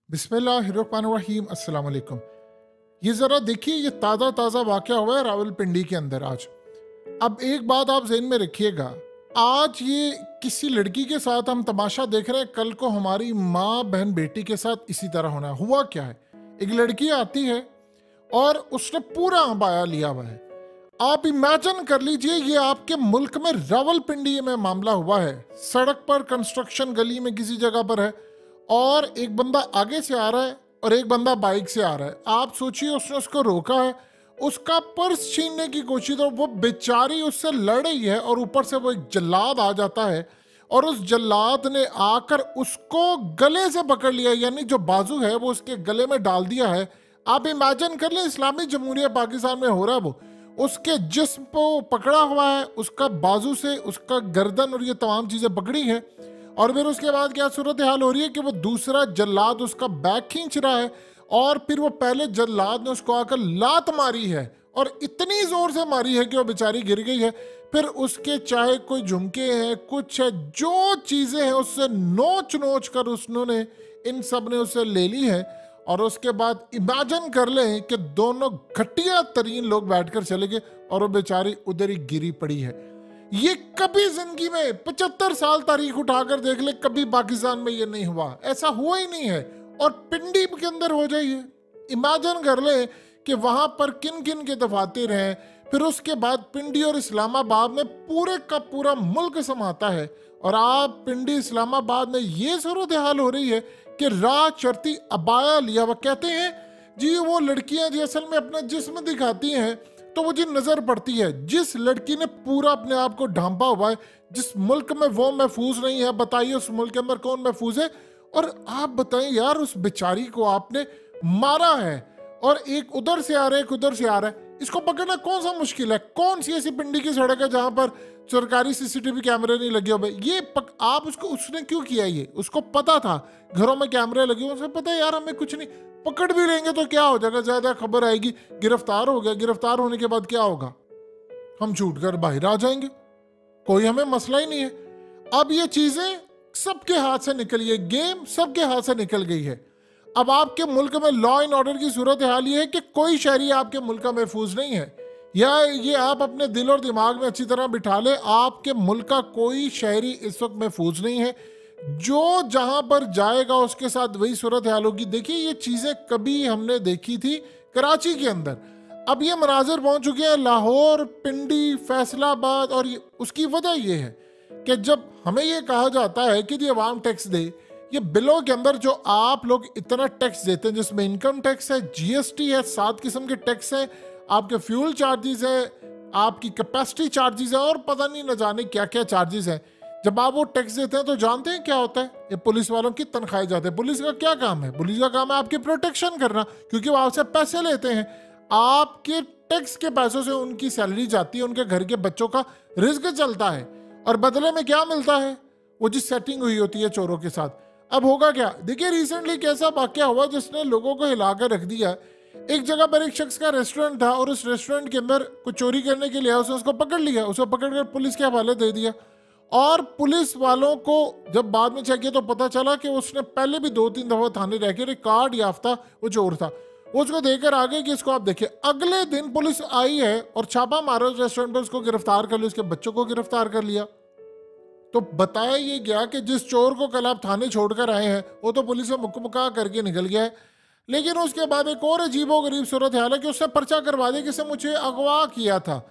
बिस्मिल्लाहिर्रहमानिर्रहीम अस्सलाम वालेकुम। ये ज़रा देखिए, ये ताज़ा ताज़ा वाक़या हुआ है रावलपिंडी के अंदर आज। अब एक बात आप ज़हन में रखिएगा, आज ये किसी लड़की के साथ हम तमाशा देख रहे हैं, कल को हमारी माँ बहन बेटी के साथ इसी तरह होना है। हुआ क्या है, एक लड़की आती है और उसने पूरा अबाया लिया हुआ है। आप इमेजिन कर लीजिए, ये आपके मुल्क में रावलपिंडी में मामला हुआ है। सड़क पर कंस्ट्रक्शन गली में किसी जगह पर है और एक बंदा आगे से आ रहा है और एक बंदा बाइक से आ रहा है। आप सोचिए, उसने उसको रोका है, उसका पर्स छीनने की कोशिश, तो वो बेचारी उससे लड़ रही है और ऊपर से वो एक जल्लाद आ जाता है और उस जल्लाद ने आकर उसको गले से पकड़ लिया, यानी जो बाजू है वो उसके गले में डाल दिया है। आप इमेजिन कर लें, इस्लामी जमहूरिया पाकिस्तान में हो रहा है, वो उसके जिस्म को पकड़ा हुआ है, उसका बाजू से उसका गर्दन और ये तमाम चीजें पकड़ी हैं। और फिर उसके बाद क्या सूरत हाल हो रही है कि वो दूसरा जल्लाद उसका बैग खींच रहा है और फिर वो पहले जल्लाद ने उसको आकर लात मारी है और इतनी जोर से मारी है कि वो बेचारी गिर गई है। फिर उसके चाहे कोई झुमके हैं, कुछ है, जो चीजें हैं उससे नोच नोच कर उन्होंने इन सब ने उससे ले ली है। और उसके बाद इमेजिन कर लें कि दोनों घटिया तरीन लोग बैठकर चले गए और वो बेचारी उधर ही गिरी पड़ी है। ये कभी जिंदगी में 75 साल तारीख उठाकर देख ले, कभी पाकिस्तान में ये नहीं हुआ, ऐसा हुआ ही नहीं है। और पिंडी के अंदर हो जाइए, इमेजिन कर ले कि वहां पर किन किन के दफातर हैं। फिर उसके बाद पिंडी और इस्लामाबाद में पूरे का पूरा मुल्क समाता है और आप पिंडी इस्लामाबाद में ये सूरत हाल हो रही है कि राह चढ़ती अबाया लिया हुआ, कहते हैं जी वो लड़कियां जी असल में अपना जिस्म दिखाती हैं तो वो जी नजर पड़ती है। जिस लड़की ने पूरा अपने आप को ढांपा हुआ है, जिस मुल्क में वो महफूज नहीं है, बताइए उस मुल्क के अंदर कौन महफूज है। और आप बताएं यार, उस बेचारी को आपने मारा है और एक उधर से आ रहा है, एक उधर से आ रहा है, इसको पकड़ना कौन सा मुश्किल है। कौन सी ऐसी पिंडी की सड़क है जहां पर सरकारी सीसीटीवी कैमरे नहीं लगे हुए। आप उसने क्यों किया ये, उसको पता था घरों में कैमरे लगे हुए, उसे पता है यार हमें कुछ नहीं, पकड़ भी लेंगे तो क्या हो जाएगा, ज्यादा खबर आएगी, गिरफ्तार हो गया, गिरफ्तार होने के बाद क्या होगा, हम छूट कर बाहर आ जाएंगे, कोई हमें मसला ही नहीं है। अब ये चीजें सबके हाथ से निकली है, गेम सबके हाथ से निकल गई है। अब आपके मुल्क में लॉ एंड ऑर्डर की सूरत हाल ये है कि कोई शहरी आपके मुल्क का महफूज नहीं है, या ये आप अपने दिल और दिमाग में अच्छी तरह बिठा ले, आपके मुल्क का कोई शहरी इस वक्त महफूज नहीं है। जो जहां पर जाएगा उसके साथ वही सूरत हाल होगी। देखिए, ये चीजें कभी हमने देखी थी कराची के अंदर, अब ये मनाजिर पहुंच चुके हैं लाहौर, पिंडी, फैसलाबाद। और उसकी वजह यह है कि जब हमें यह कहा जाता है कि जी अवाम टैक्स दे, ये बिलों के अंदर जो आप लोग इतना टैक्स देते हैं, जिसमें इनकम टैक्स है, जीएसटी है, 7 किस्म के टैक्स हैं, आपके फ्यूल चार्जेस है, आपकी कैपेसिटी चार्जेस है और पता नहीं न जाने क्या क्या चार्जेस हैं। जब आप वो टैक्स देते हैं तो जानते हैं क्या होता है, ये पुलिस वालों की तनख्वाहें जाते हैं। पुलिस का क्या काम है, पुलिस का काम है आपकी प्रोटेक्शन करना, क्योंकि वो आपसे पैसे लेते हैं। आपके टैक्स के पैसों से उनकी सैलरी जाती है, उनके घर के बच्चों का रिस्क चलता है और बदले में क्या मिलता है, वो जिस सेटिंग हुई होती है चोरों के साथ। अब होगा क्या, देखिए रिसेंटली कैसा वाकया हुआ जिसने लोगों को हिलाकर रख दिया। एक जगह पर एक शख्स का रेस्टोरेंट था और उस रेस्टोरेंट के अंदर कुछ चोरी करने के लिए उसने उसको पकड़ लिया, उसको पकड़कर पुलिस के हवाले दे दिया। और पुलिस वालों को जब बाद में चेक किया तो पता चला कि उसने पहले भी 2-3 दफा थाने रह के रिकॉर्ड याफ्ता वो चोर था। वो उसको देकर आ गए कि इसको आप देखिए। अगले दिन पुलिस आई है और छापा मारा उस रेस्टोरेंट पर, उसको गिरफ्तार कर लिया, उसके बच्चों को गिरफ्तार कर लिया। तो बताया ये गया कि जिस चोर को कल आप थाने छोड़कर आए हैं वो तो पुलिस से मुक्का करके निकल गया है। लेकिन उसके बाद एक और अजीबो गरीब सूरत हाल है कि उसने पर्चा करवा दिया कि इसने मुझे अगवा किया था।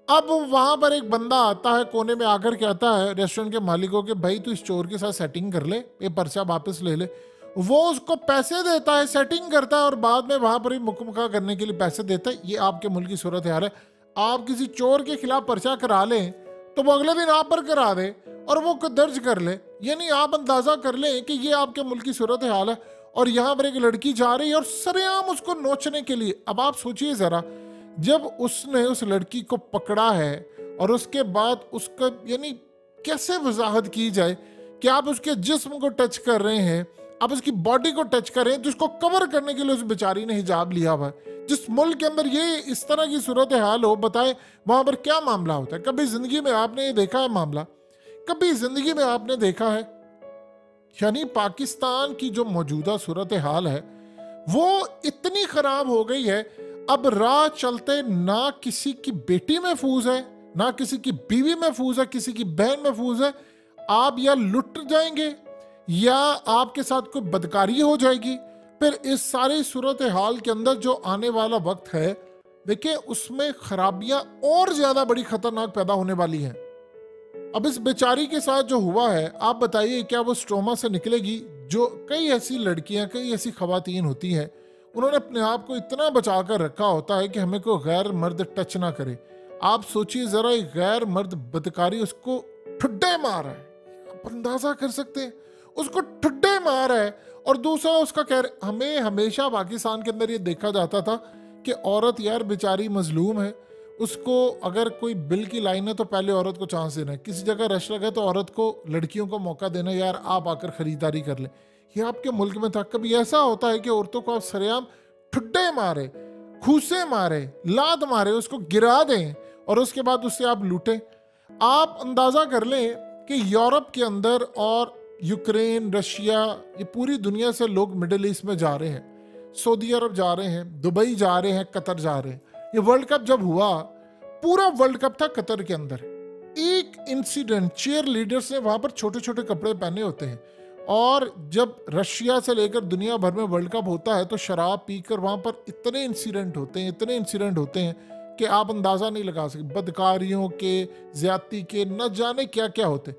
अब वहां पर एक बंदा आता है, कोने में आकर कहता है रेस्टोरेंट के मालिक को कि भाई तू इस चोर के साथ सेटिंग कर ले, ये पर्चा वापस ले ले। वो उसको पैसे देता है, सेटिंग करता है और बाद में वहां पर ही मुक्का करने के लिए पैसे देता है। ये आपके मुल्क की सूरत हाल है। आप किसी चोर के खिलाफ पर्चा करा लें तो वो अगले दिन आप पर करा दे और वो दर्ज कर ले, यानी आप अंदाजा कर लें कि ये आपके मुल्क की सूरत हाल है। और यहाँ पर एक लड़की जा रही है और सरेआम उसको नोचने के लिए। अब आप सोचिए जरा, जब उसने उस लड़की को पकड़ा है और उसके बाद उसका यानी कैसे वजाहत की जाए कि आप उसके जिस्म को टच कर रहे हैं, आप उसकी बॉडी को टच कर रहे हैं, जिसको कवर करने के लिए उस बेचारी ने हिजाब लिया हुआ है। जिस मुल्क के अंदर ये इस तरह की सूरत हाल हो, बताएं वहां पर क्या मामला होता है। कभी जिंदगी में आपने ये देखा है मामला, कभी जिंदगी में आपने देखा है यानी पाकिस्तान की जो मौजूदा सूरत हाल है वो इतनी खराब हो गई है, अब राह चलते ना किसी की बेटी महफूज है, ना किसी की बीवी महफूज है, किसी की बहन महफूज है। आप या लुट जाएंगे या आपके साथ कोई बदकारी हो जाएगी। फिर इस सारी सूरत हाल के अंदर जो आने वाला वक्त है, देखिए उसमें खराबियां और ज्यादा बड़ी खतरनाक पैदा होने वाली हैं। अब इस बेचारी के साथ जो हुआ है, आप बताइए क्या वो स्ट्रोमा से निकलेगी? जो कई ऐसी लड़कियां, कई ऐसी खवातीन होती हैं, उन्होंने अपने आप को इतना बचा कर रखा होता है कि हमें कोई गैर मर्द टच ना करे। आप सोचिए जरा, एक गैर मर्द बदकारी उसको ठुड्डे मार है, आप अंदाजा कर सकते हैं, उसको ठुड्डे मार है। और दूसरा उसका हमें हमेशा पाकिस्तान के अंदर ये देखा जाता था कि औरत यार बेचारी मजलूम है, उसको अगर कोई बिल की लाइन है तो पहले औरत को चांस देना है, किसी जगह रश लगा तो औरत को, लड़कियों को मौका देना, यार आप आकर खरीदारी कर लें। ये आपके मुल्क में था? कभी ऐसा होता है कि औरतों को आप सरेआम ठुड्डे मारे, खूसे मारे, लात मारे, उसको गिरा दें और उसके बाद उससे आप लूटें? आप अंदाजा कर लें कि यूरोप के अंदर और यूक्रेन, रशिया, ये पूरी दुनिया से लोग मिडिल ईस्ट में जा रहे हैं, सऊदी अरब जा रहे हैं, दुबई जा रहे हैं, कतर जा रहे हैं। ये वर्ल्ड कप जब हुआ, पूरा वर्ल्ड कप था कतर के अंदर। एक इंसिडेंट, चीयर लीडर्स ने वहां पर छोटे छोटे कपड़े पहने होते हैं, और जब रशिया से लेकर दुनिया भर में वर्ल्ड कप होता है तो शराब पीकर वहां पर इतने इंसिडेंट होते हैं, इतने इंसिडेंट होते हैं कि आप अंदाजा नहीं लगा सकते, बदकारियों के, ज्यादती के, न जाने क्या क्या होते।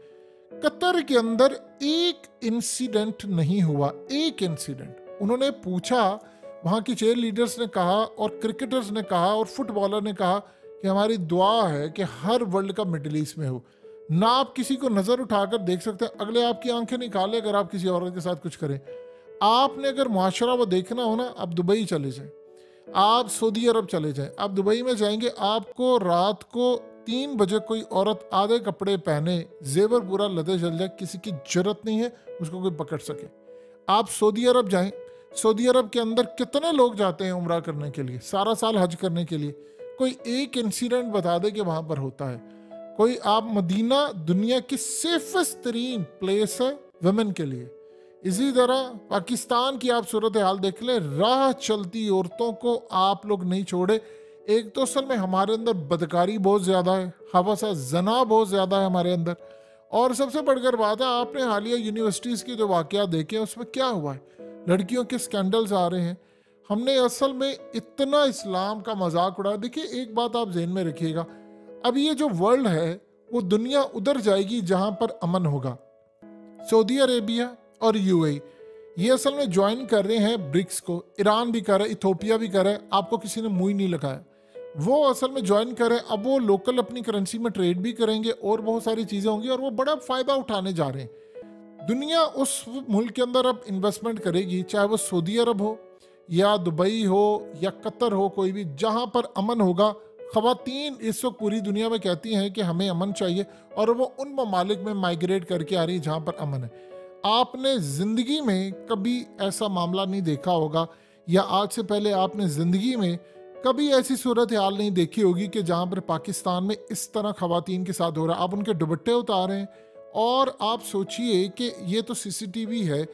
कतर के अंदर एक इंसिडेंट नहीं हुआ, एक इंसिडेंट। उन्होंने पूछा, वहाँ की चेयर लीडर्स ने कहा और क्रिकेटर्स ने कहा और फुटबॉलर ने कहा कि हमारी दुआ है कि हर वर्ल्ड कप मिडिल ईस्ट में हो। ना आप किसी को नज़र उठाकर देख सकते हैं, अगले आपकी आंखें निकाले अगर आप किसी औरत के साथ कुछ करें। आपने अगर मुआशरा वो देखना हो ना, आप दुबई चले जाएं, आप सऊदी अरब चले जाएं। आप दुबई में जाएंगे, आपको रात को 3 बजे कोई औरत आधे कपड़े पहने, जेवर पूरा लदे चल जाए, किसी की जरूरत नहीं है उसको कोई पकड़ सके। आप सऊदी अरब जाएं, सऊदी अरब के अंदर कितने लोग जाते हैं उम्रा करने के लिए, सारा साल हज करने के लिए? कोई एक इंसिडेंट बता दे कि वहां पर होता है कोई? आप मदीना दुनिया की सेफेस्ट तरीन प्लेस है वुमेन के लिए। इसी तरह पाकिस्तान की आप सूरत हाल देख लें, राह चलती औरतों को आप लोग नहीं छोड़े। एक तो असल में हमारे अंदर बदकारी बहुत ज़्यादा है, हवसा जना बहुत ज़्यादा है हमारे अंदर, और सबसे बढ़कर बात है, आपने हालिया यूनिवर्सिटीज़ के जो वाक़यात देखे हैं उसमें क्या हुआ है, लड़कियों के स्कैंडल्स आ रहे हैं। हमने असल में इतना इस्लाम का मजाक उड़ाया। देखिए एक बात आप जहन में रखिएगा, अब ये जो वर्ल्ड है वो दुनिया उधर जाएगी जहां पर अमन होगा। सऊदी अरेबिया और यूएई ये असल में ज्वाइन कर रहे हैं ब्रिक्स को, ईरान भी कर रहा है, इथोपिया भी कर रहा है, आपको किसी ने मुंह ही नहीं लगाया। वो असल में ज्वाइन कर रहे हैं, अब वो लोकल अपनी करेंसी में ट्रेड भी करेंगे और बहुत सारी चीज़ें होंगी और वो बड़ा फ़ायदा उठाने जा रहे हैं। दुनिया उस मुल्क के अंदर अब इन्वेस्टमेंट करेगी, चाहे वो सऊदी अरब हो या दुबई हो या कतर हो, कोई भी जहां पर अमन होगा। ख़वातीन इस वक्त पूरी दुनिया में कहती हैं कि हमें अमन चाहिए और वो उन ममालिक में माइग्रेट करके आ रही है जहां पर अमन है। आपने ज़िंदगी में कभी ऐसा मामला नहीं देखा होगा, या आज से पहले आपने ज़िंदगी में कभी ऐसी सूरत हाल नहीं देखी होगी कि जहां पर पाकिस्तान में इस तरह ख़वातीन के साथ हो रहा है। आप उनके दुपट्टे उतार रहे हैं और आप सोचिए कि ये तो सीसीटीवी है,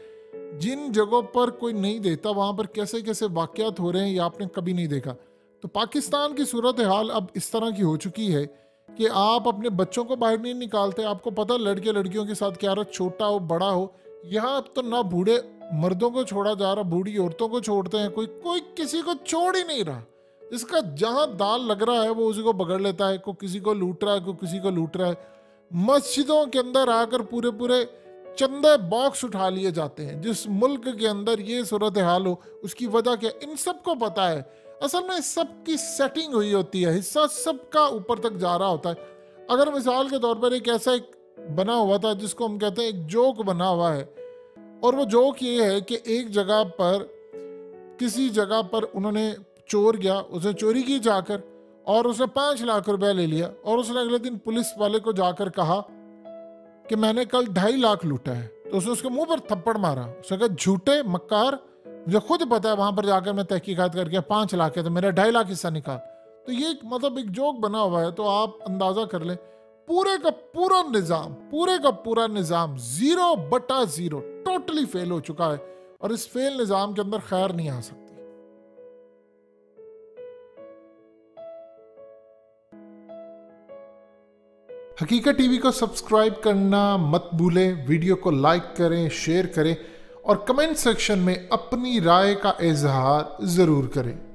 जिन जगहों पर कोई नहीं देता वहाँ पर कैसे कैसे वाक़यात हो रहे हैं, ये आपने कभी नहीं देखा। तो पाकिस्तान की सूरत हाल अब इस तरह की हो चुकी है कि आप अपने बच्चों को बाहर नहीं निकालते। आपको पता लड़के लड़कियों के साथ क्या रहा, छोटा हो बड़ा हो, यहाँ तो ना बूढ़े मर्दों को छोड़ा जा रहा, बूढ़ी औरतों को छोड़ते हैं, कोई कोई किसी को छोड़ ही नहीं रहा। इसका जहाँ दाल लग रहा है वो उसी को पकड़ लेता है, कोई किसी को लूट रहा है, कोई किसी को लूट रहा है। मस्जिदों के अंदर आकर पूरे पूरे चंदे बॉक्स उठा लिए जाते हैं। जिस मुल्क के अंदर ये सूरत हाल हो उसकी वजह क्या, इन सबको पता है। असल में सबकी सेटिंग हुई होती है, हिस्सा सबका ऊपर तक जा रहा होता है। अगर मिसाल के तौर पर एक ऐसा एक बना हुआ था जिसको हम कहते हैं एक जोक बना हुआ है, और वो जोक ये है कि एक जगह पर, किसी जगह पर उन्होंने चोर गया, उसने चोरी की जाकर और उसने 5 लाख रुपया ले लिया, और उसने अगले दिन पुलिस वाले को जाकर कहा कि मैंने कल 2.5 लाख लूटा है। तो उसने उसके मुंह पर थप्पड़ मारा। उसने कहा झूठे मक्कार, मुझे खुद पता है, वहां पर जाकर मैं तहकीकात करके 5 लाख है तो मेरा 2.5 लाख हिस्सा निकाल। तो ये मतलब एक जोक बना हुआ है, तो आप अंदाजा कर लें पूरे का पूरा निजाम 0/0 टोटली फेल हो चुका है और इस फेल निजाम के अंदर खैर नहीं आ सकती। हकीकत टीवी को सब्सक्राइब करना मत भूलें, वीडियो को लाइक करें, शेयर करें और कमेंट सेक्शन में अपनी राय का इजहार जरूर करें।